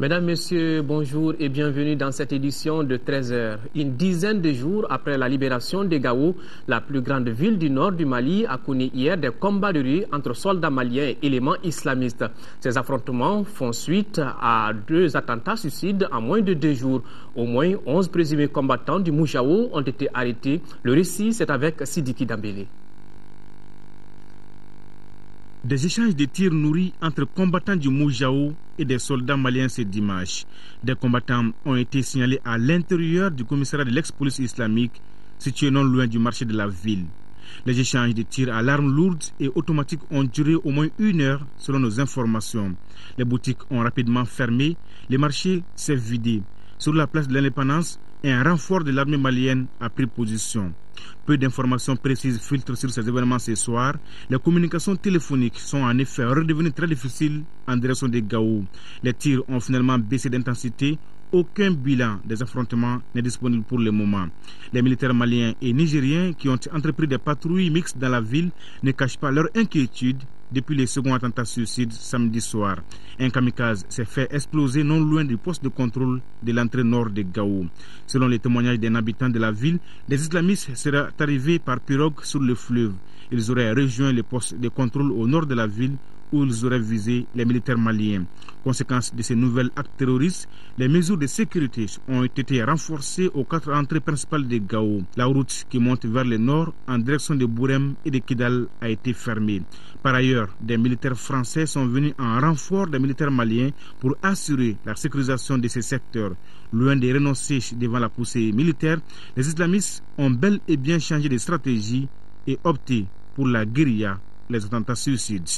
Mesdames, Messieurs, bonjour et bienvenue dans cette édition de 13h. Une dizaine de jours après la libération de Gao, la plus grande ville du nord du Mali a connu hier des combats de rue entre soldats maliens et éléments islamistes. Ces affrontements font suite à 2 attentats suicides en moins de 2 jours. Au moins 11 présumés combattants du Moujao ont été arrêtés. Le récit, c'est avec Sidiki Dambélé. Des échanges de tirs nourris entre combattants du Moujao et des soldats maliens ce dimanche. Des combattants ont été signalés à l'intérieur du commissariat de l'ex-police islamique, situé non loin du marché de la ville. Les échanges de tirs à l'arme lourde et automatique ont duré au moins 1 heure selon nos informations. Les boutiques ont rapidement fermé, le marché s'est vidé. Sur la place de l'Indépendance, un renfort de l'armée malienne a pris position. Peu d'informations précises filtrent sur ces événements ce soir. Les communications téléphoniques sont en effet redevenues très difficiles en direction de Gao. Les tirs ont finalement baissé d'intensité. Aucun bilan des affrontements n'est disponible pour le moment. Les militaires maliens et nigériens qui ont entrepris des patrouilles mixtes dans la ville ne cachent pas leur inquiétude depuis les seconds attentats suicides samedi soir. Un kamikaze s'est fait exploser non loin du poste de contrôle de l'entrée nord de Gao. Selon les témoignages d'un habitant de la ville, les islamistes seraient arrivés par pirogue sur le fleuve. Ils auraient rejoint le poste de contrôle au nord de la ville où ils auraient visé les militaires maliens. Conséquence de ces nouvelles actes terroristes, les mesures de sécurité ont été renforcées aux 4 entrées principales de Gao. La route qui monte vers le nord en direction de Bourem et de Kidal a été fermée. Par ailleurs, des militaires français sont venus en renfort des militaires maliens pour assurer la sécurisation de ces secteurs. Loin de renoncer devant la poussée militaire, les islamistes ont bel et bien changé de stratégie et opté pour la guérilla, les attentats suicides.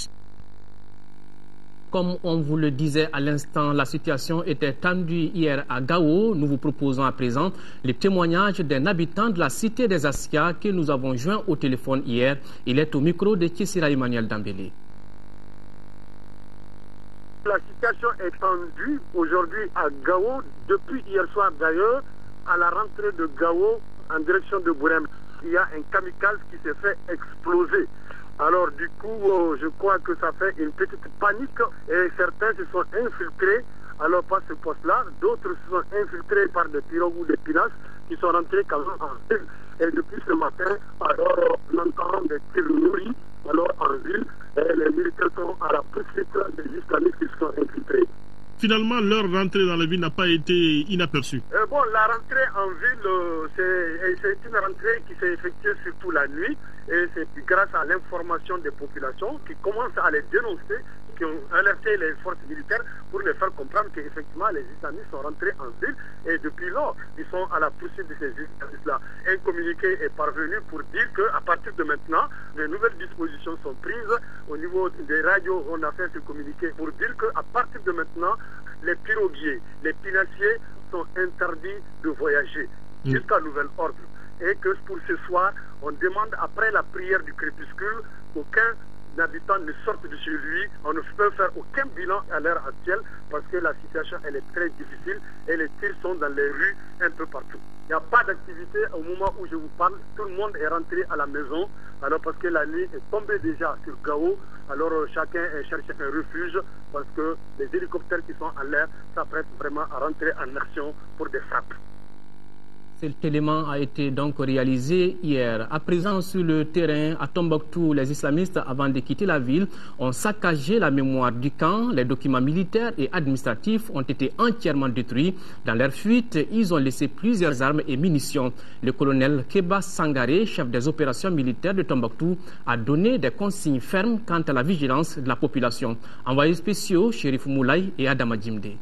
Comme on vous le disait à l'instant, la situation était tendue hier à Gao. Nous vous proposons à présent les témoignages d'un habitant de la cité des Askia que nous avons joint au téléphone hier. Il est au micro de Kissira Emmanuel Dambélé. La situation est tendue aujourd'hui à Gao, depuis hier soir d'ailleurs, à la rentrée de Gao en direction de Bourem. Il y a un kamikaze qui s'est fait exploser. Alors du coup, je crois que ça fait une petite panique et certains se sont infiltrés, alors par ce poste-là, d'autres se sont infiltrés par des pirogues ou des pinasses qui sont rentrés quand même en ville. Et depuis ce matin, alors on entend des tirs nourris alors en ville et les militaires sont à la poursuite des islamistes qui se sont infiltrés. Finalement, leur rentrée dans la ville n'a pas été inaperçue. La rentrée en ville, c'est une rentrée qui s'est effectuée surtout la nuit et c'est grâce à l'information des populations qui commencent à les dénoncer, qui ont alerté les forces militaires pour les faire comprendre qu'effectivement les islamistes sont rentrés en ville et depuis lors, ils sont à la poursuite de ces islamistes-là. Un communiqué est parvenu pour dire qu'à partir de maintenant, de nouvelles dispositions sont prises. Au niveau des radios, on a fait ce communiqué pour dire qu'à partir de maintenant, les piroguiers, les pinassiers sont interdits de voyager jusqu'à nouvel ordre. Et que pour ce soir, on demande après la prière du crépuscule qu'aucun habitant ne sorte de chez lui. On ne peut faire aucun bilan à l'heure actuelle parce que la situation elle est très difficile et les tirs sont dans les rues un peu partout. Il n'y a pas d'activité au moment où je vous parle. Tout le monde est rentré à la maison alors parce que la nuit est tombée déjà sur Gao. Alors chacun cherche un refuge parce que les hélicoptères qui sont en l'air s'apprêtent vraiment à rentrer en action pour des frappes. Cet élément a été donc réalisé hier. À présent, sur le terrain à Tombouctou, les islamistes, avant de quitter la ville, ont saccagé la mémoire du camp. Les documents militaires et administratifs ont été entièrement détruits. Dans leur fuite, ils ont laissé plusieurs armes et munitions. Le colonel Keba Sangaré, chef des opérations militaires de Tombouctou, a donné des consignes fermes quant à la vigilance de la population. Envoyés spéciaux, Chérif Moulay et Adama Djimde.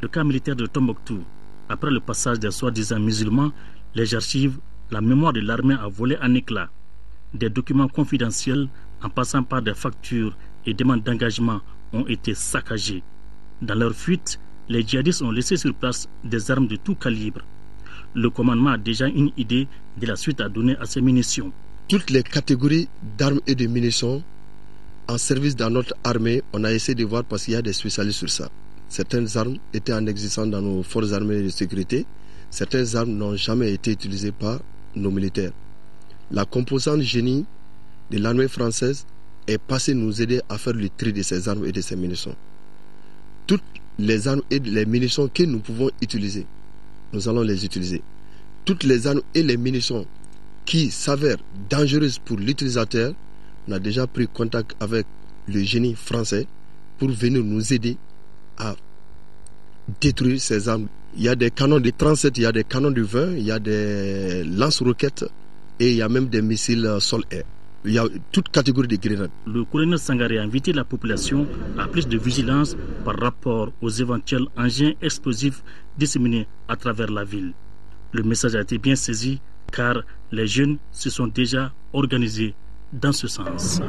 Le camp militaire de Tombouctou, après le passage des soi-disant musulmans, les archives, la mémoire de l'armée a volé en éclats. Des documents confidentiels, en passant par des factures et demandes d'engagement, ont été saccagés. Dans leur fuite, les djihadistes ont laissé sur place des armes de tout calibre. Le commandement a déjà une idée de la suite à donner à ces munitions. Toutes les catégories d'armes et de munitions en service dans notre armée, on a essayé de voir parce qu'il y a des spécialistes sur ça. Certaines armes étaient en existence dans nos forces armées de sécurité. Certaines armes n'ont jamais été utilisées par nos militaires. La composante génie de l'armée française est passé nous aider à faire le tri de ces armes et de ces munitions. Toutes les armes et les munitions que nous pouvons utiliser, nous allons les utiliser. Toutes les armes et les munitions qui s'avèrent dangereuses pour l'utilisateur, on a déjà pris contact avec le génie français pour venir nous aider à détruire ces armes. Il y a des canons de 37, il y a des canons de 20, il y a des lance-roquettes et il y a même des missiles sol-air. Il y a toute catégorie de grenades. Le colonel Sangaré a invité la population à plus de vigilance par rapport aux éventuels engins explosifs disséminés à travers la ville. Le message a été bien saisi car les jeunes se sont déjà organisés dans ce sens.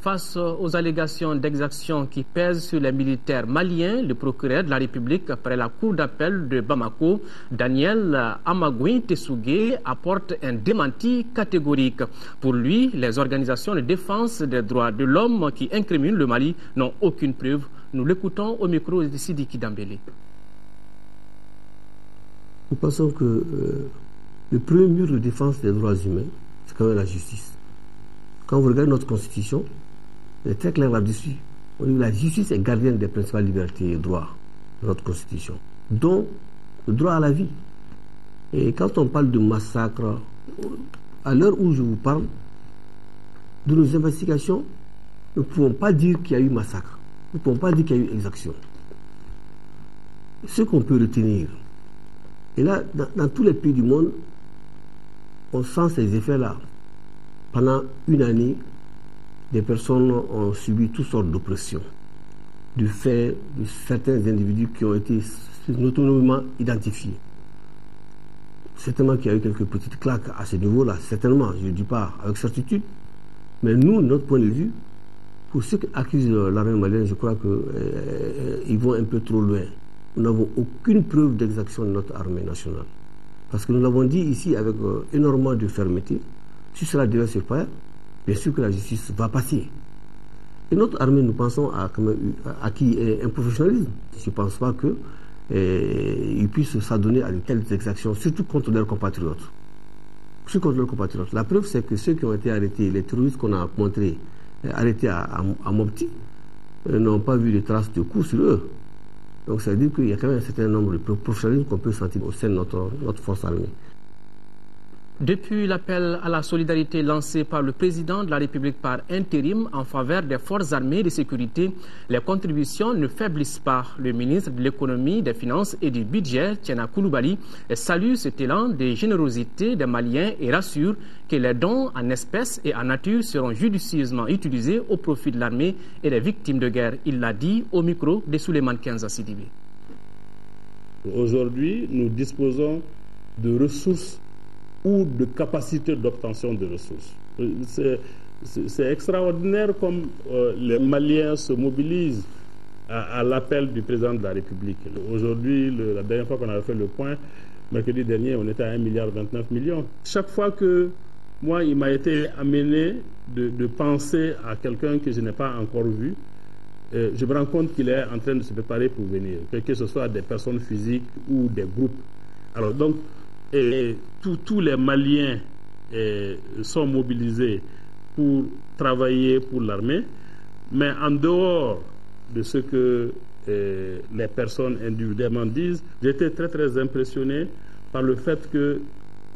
Face aux allégations d'exaction qui pèsent sur les militaires maliens, le procureur de la République près la cour d'appel de Bamako, Daniel Amagouin Tessougué, apporte un démenti catégorique. Pour lui, les organisations de défense des droits de l'homme qui incriminent le Mali n'ont aucune preuve. Nous l'écoutons au micro de Sidiki Dambélé. Nous pensons que le premier mur de défense des droits humains, c'est quand même la justice. Quand vous regardez notre constitution, elle est très clair là-dessus. On dit que la justice est gardienne des principales libertés et droits de notre constitution, dont le droit à la vie. Et quand on parle de massacre, à l'heure où je vous parle, de nos investigations, nous ne pouvons pas dire qu'il y a eu massacre. Nous ne pouvons pas dire qu'il y a eu exaction. Ce qu'on peut retenir, et là, dans tous les pays du monde, on sent ces effets-là. Pendant une année, des personnes ont subi toutes sortes d'oppressions du fait de certains individus qui ont été notoirement identifiés. Certainement qu'il y a eu quelques petites claques à ce niveau-là, certainement, je ne dis pas avec certitude, mais nous, de notre point de vue, pour ceux qui accusent l'armée malienne, je crois qu'ils vont un peu trop loin. Nous n'avons aucune preuve d'exaction de notre armée nationale. Parce que nous l'avons dit ici avec énormément de fermeté, si cela devait se faire, bien sûr que la justice va passer. Et notre armée, nous pensons, a acquis un professionnalisme. Je ne pense pas qu'ils puissent s'adonner à de telles exactions, surtout contre leurs compatriotes. Surtout contre leurs compatriotes. La preuve, c'est que ceux qui ont été arrêtés, les terroristes qu'on a montrés, arrêtés à Mopti, n'ont pas vu de traces de coups sur eux. Donc ça veut dire qu'il y a quand même un certain nombre de professionnalisme qu'on peut sentir au sein de notre force armée. Depuis l'appel à la solidarité lancé par le président de la République par intérim en faveur des forces armées et de sécurité, les contributions ne faiblissent pas. Le ministre de l'économie, des finances et du budget, Tiana Koulibaly, salue cet élan de générosité des Maliens et rassure que les dons en espèces et en nature seront judicieusement utilisés au profit de l'armée et des victimes de guerre. Il l'a dit au micro de Souleymane Kenza Sidibé. Aujourd'hui, nous disposons de ressources ou de capacité d'obtention de ressources. C'est extraordinaire comme les Maliens se mobilisent à l'appel du président de la République. Aujourd'hui, la dernière fois qu'on avait fait le point, mercredi dernier, on était à 1,29 milliard. Chaque fois que moi, il m'a été amené de penser à quelqu'un que je n'ai pas encore vu, je me rends compte qu'il est en train de se préparer pour venir, que ce soit des personnes physiques ou des groupes. Alors donc, et tous les Maliens sont mobilisés pour travailler pour l'armée, mais en dehors de ce que les personnes individuellement disent, j'étais très très impressionné par le fait que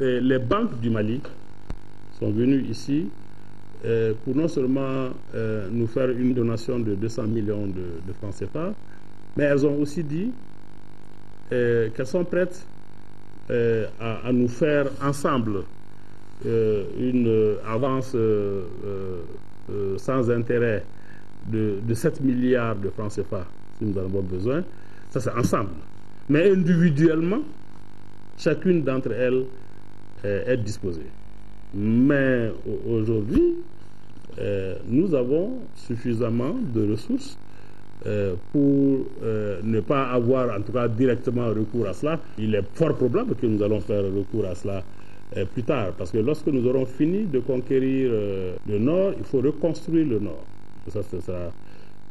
les banques du Mali sont venues ici pour non seulement nous faire une donation de 200 millions de francs CFA, mais elles ont aussi dit qu'elles sont prêtes à nous faire ensemble une avance sans intérêt de 7 milliards de francs CFA, si nous en avons besoin. Ça, c'est ensemble. Mais individuellement, chacune d'entre elles est disposée. Mais aujourd'hui, nous avons suffisamment de ressources pour ne pas avoir en tout cas directement recours à cela. Il est fort probable que nous allons faire recours à cela plus tard, parce que lorsque nous aurons fini de conquérir le Nord, il faut reconstruire le Nord. Ça, ce ne sera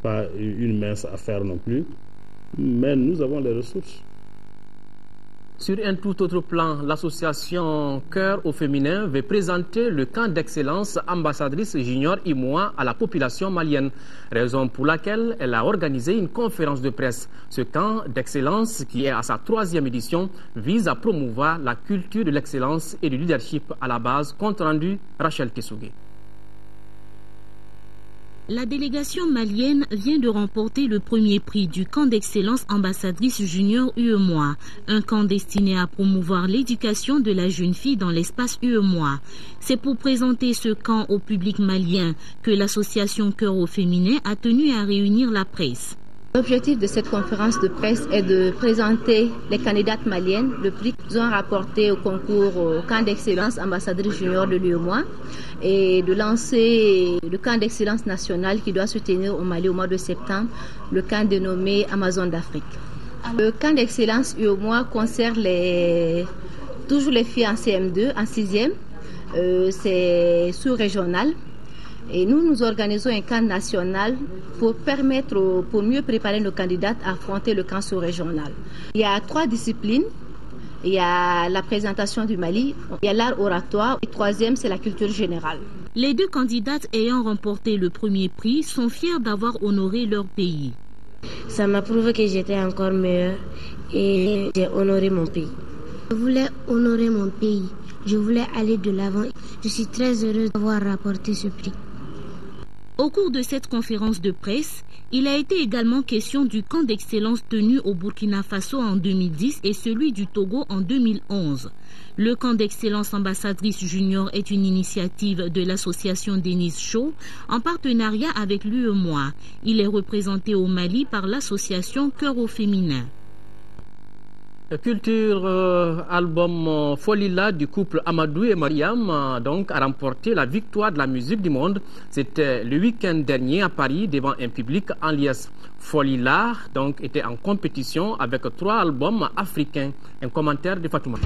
pas une mince affaire non plus, mais nous avons les ressources. Sur un tout autre plan, l'association Cœur au féminin veut présenter le camp d'excellence ambassadrice junior IMOA à la population malienne, raison pour laquelle elle a organisé une conférence de presse. Ce camp d'excellence, qui est à sa 3e édition, vise à promouvoir la culture de l'excellence et du leadership à la base. Compte rendu, Rachel Tessougé. La délégation malienne vient de remporter le premier prix du camp d'excellence ambassadrice junior UEMOA, un camp destiné à promouvoir l'éducation de la jeune fille dans l'espace UEMOA. C'est pour présenter ce camp au public malien que l'association Cœur au féminin a tenu à réunir la presse. L'objectif de cette conférence de presse est de présenter les candidates maliennes, le prix qu'ils ont rapporté au concours au camp d'excellence ambassadrice junior de l'UEMOA et de lancer le camp d'excellence national qui doit se tenir au Mali au mois de septembre, le camp dénommé Amazon d'Afrique. Le camp d'excellence UEMOA concerne toujours les filles en CM2, en 6e, c'est sous-régional. Et nous organisons un camp national pour mieux préparer nos candidates à affronter le camp sous-régional. Il y a 3 disciplines. Il y a la présentation du Mali, il y a l'art oratoire et 3e, c'est la culture générale. Les 2 candidates ayant remporté le premier prix sont fiers d'avoir honoré leur pays. Ça m'a prouvé que j'étais encore meilleure et j'ai honoré mon pays. Je voulais honorer mon pays. Je voulais aller de l'avant. Je suis très heureuse d'avoir rapporté ce prix. Au cours de cette conférence de presse, il a été également question du camp d'excellence tenu au Burkina Faso en 2010 et celui du Togo en 2011. Le camp d'excellence ambassadrice junior est une initiative de l'association Denise Shaw en partenariat avec l'UEMOA. Il est représenté au Mali par l'association Cœur au féminin. Culture album Folila du couple Amadou et Mariam donc a remporté la victoire de la musique du monde. C'était le week-end dernier à Paris devant un public en liesse. Folila donc était en compétition avec 3 albums africains. Un commentaire de Fatouma.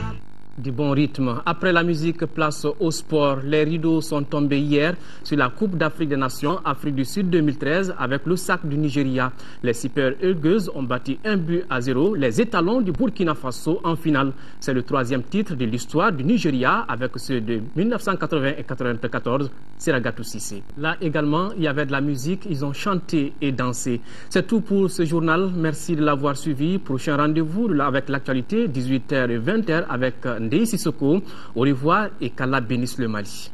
Du bon rythme. Après la musique, place au sport. Les rideaux sont tombés hier sur la Coupe d'Afrique des Nations Afrique du Sud 2013 avec le sac du Nigeria. Les Super Eagles ont battu 1-0 les étalons du Burkina Faso en finale. C'est le 3e titre de l'histoire du Nigeria avec ceux de 1980 et 1994. Seragatou Cissé. Là également, il y avait de la musique. Ils ont chanté et dansé. C'est tout pour ce journal. Merci de l'avoir suivi. Prochain rendez-vous avec l'actualité, 18h et 20h avec Ndei Sissoko. Au revoir et qu'Allah bénisse le Mali.